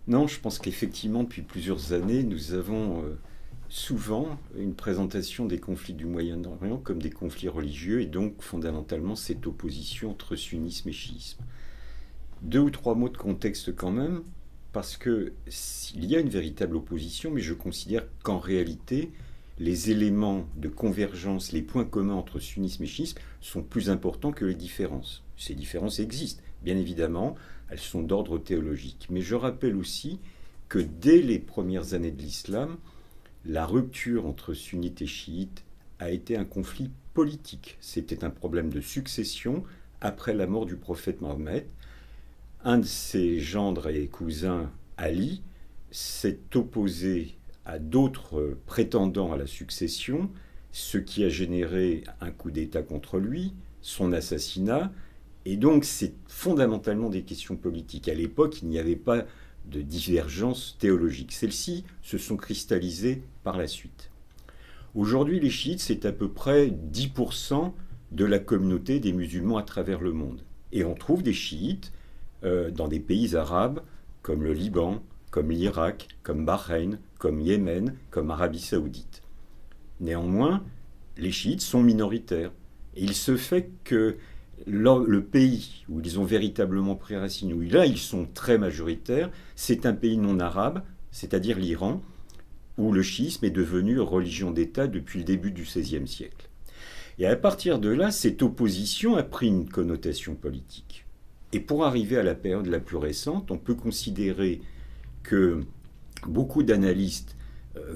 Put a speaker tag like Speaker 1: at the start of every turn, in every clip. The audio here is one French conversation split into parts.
Speaker 1: Non, je pense qu'effectivement, depuis plusieurs années, nous avons souvent une présentation des conflits du Moyen-Orient comme des conflits religieux et donc fondamentalement cette opposition entre sunnisme et chiisme. Deux ou trois mots de contexte quand même, parce que s'il y a une véritable opposition, mais je considère qu'en réalité, les éléments de convergence, les points communs entre sunnisme et chiisme sont plus importants que les différences. Ces différences existent, bien évidemment, elles sont d'ordre théologique. Mais je rappelle aussi que dès les premières années de l'islam, la rupture entre sunnites et chiites a été un conflit politique. C'était un problème de succession après la mort du prophète Mohammed. Un de ses gendres et cousins, Ali, s'est opposé à d'autres prétendants à la succession, ce qui a généré un coup d'État contre lui, son assassinat, et donc c'est fondamentalement des questions politiques. À l'époque, il n'y avait pas de divergence théologique. Celles-ci se sont cristallisées par la suite. Aujourd'hui, les chiites, c'est à peu près 10% de la communauté des musulmans à travers le monde. Et on trouve des chiites dans des pays arabes comme le Liban, comme l'Irak, comme Bahreïn, comme Yémen, comme Arabie Saoudite. Néanmoins, les chiites sont minoritaires. Et il se fait que le pays où ils ont véritablement pris racine, où là ils sont très majoritaires, c'est un pays non arabe, c'est-à-dire l'Iran, où le chiisme est devenu religion d'État depuis le début du XVIe siècle. Et à partir de là, cette opposition a pris une connotation politique. Et pour arriver à la période la plus récente, on peut considérer que beaucoup d'analystes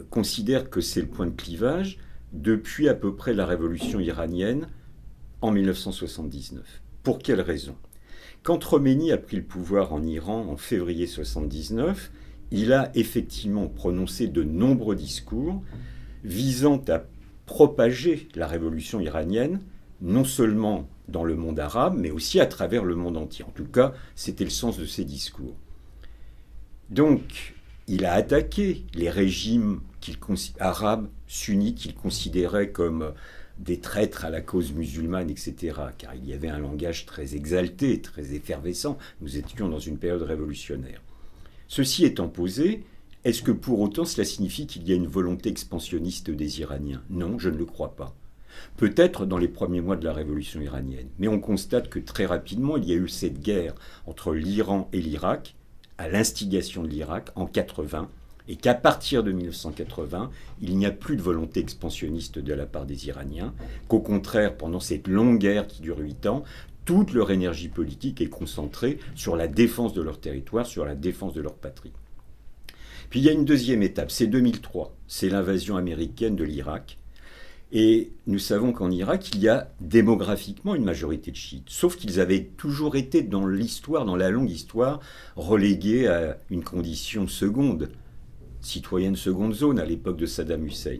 Speaker 1: considèrent que c'est le point de clivage depuis à peu près la révolution iranienne en 1979. Pour quelle raison ? Quand Khomeini a pris le pouvoir en Iran en février 1979, il a effectivement prononcé de nombreux discours visant à propager la révolution iranienne, non seulement dans le monde arabe, mais aussi à travers le monde entier. En tout cas, c'était le sens de ses discours. Donc, il a attaqué les régimes arabes, sunnites, qu'il considérait comme des traîtres à la cause musulmane, etc., car il y avait un langage très exalté, très effervescent. Nous étions dans une période révolutionnaire. Ceci étant posé, est-ce que pour autant cela signifie qu'il y a une volonté expansionniste des Iraniens ? Non, je ne le crois pas. Peut-être dans les premiers mois de la révolution iranienne, mais on constate que très rapidement, il y a eu cette guerre entre l'Iran et l'Irak, à l'instigation de l'Irak, en 80, et qu'à partir de 1980, il n'y a plus de volonté expansionniste de la part des Iraniens, qu'au contraire, pendant cette longue guerre qui dure 8 ans, toute leur énergie politique est concentrée sur la défense de leur territoire, sur la défense de leur patrie. Puis il y a une deuxième étape, c'est 2003, c'est l'invasion américaine de l'Irak. Et nous savons qu'en Irak, il y a démographiquement une majorité de chiites, sauf qu'ils avaient toujours été dans l'histoire, dans la longue histoire, relégués à une condition seconde, citoyenne seconde zone à l'époque de Saddam Hussein.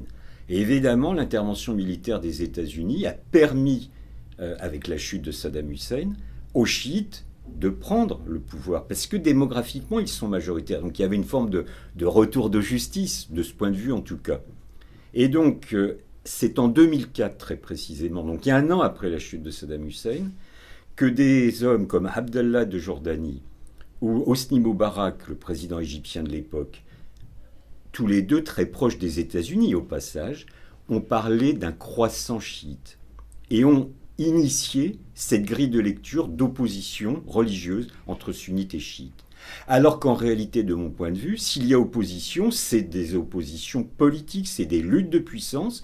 Speaker 1: Et évidemment, l'intervention militaire des États-Unis a permis, avec la chute de Saddam Hussein, aux chiites de prendre le pouvoir, parce que démographiquement, ils sont majoritaires. Donc il y avait une forme de retour de justice, de ce point de vue en tout cas. Et donc, c'est en 2004 très précisément, donc il y a un an après la chute de Saddam Hussein, que des hommes comme Abdallah de Jordanie ou Hosni Moubarak, le président égyptien de l'époque, tous les deux très proches des États-Unis au passage, ont parlé d'un croissant chiite et ont initié cette grille de lecture d'opposition religieuse entre sunnites et chiites. Alors qu'en réalité, de mon point de vue, s'il y a opposition, c'est des oppositions politiques, c'est des luttes de puissance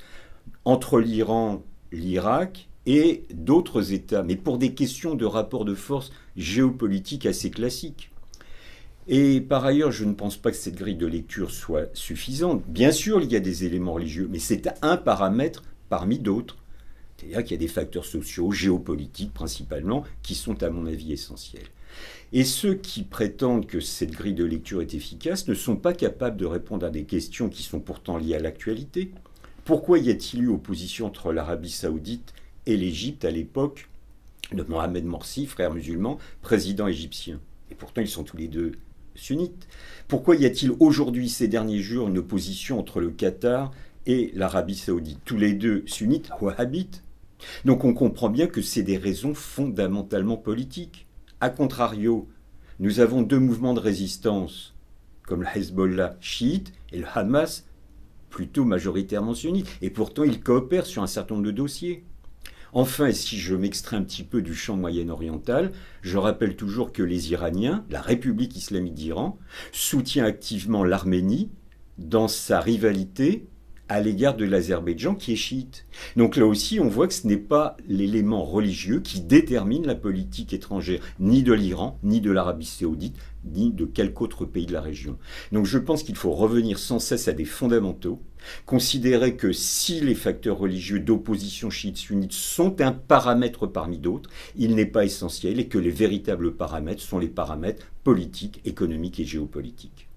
Speaker 1: entre l'Iran, l'Irak et d'autres États, mais pour des questions de rapport de force géopolitique assez classiques. Et par ailleurs, je ne pense pas que cette grille de lecture soit suffisante. Bien sûr, il y a des éléments religieux, mais c'est un paramètre parmi d'autres. C'est-à-dire qu'il y a des facteurs sociaux, géopolitiques principalement, qui sont à mon avis essentiels. Et ceux qui prétendent que cette grille de lecture est efficace ne sont pas capables de répondre à des questions qui sont pourtant liées à l'actualité. Pourquoi y a-t-il eu opposition entre l'Arabie Saoudite et l'Égypte à l'époque de Mohamed Morsi, frère musulman, président égyptien ? Et pourtant, ils sont tous les deux sunnites. Pourquoi y a-t-il aujourd'hui, ces derniers jours, une opposition entre le Qatar et l'Arabie Saoudite ? Tous les deux sunnites, wahhabites. Donc on comprend bien que c'est des raisons fondamentalement politiques. A contrario, nous avons deux mouvements de résistance comme le Hezbollah chiite et le Hamas plutôt majoritairement sunnite. Et pourtant, ils coopèrent sur un certain nombre de dossiers. Enfin, et si je m'extrais un petit peu du champ moyen-oriental, je rappelle toujours que les Iraniens, la République islamique d'Iran, soutient activement l'Arménie dans sa rivalité à l'égard de l'Azerbaïdjan qui est chiite. Donc là aussi, on voit que ce n'est pas l'élément religieux qui détermine la politique étrangère, ni de l'Iran, ni de l'Arabie saoudite, ni de quelque autre pays de la région. Donc je pense qu'il faut revenir sans cesse à des fondamentaux, considérer que si les facteurs religieux d'opposition chiite-sunnite sont un paramètre parmi d'autres, il n'est pas essentiel et que les véritables paramètres sont les paramètres politiques, économiques et géopolitiques.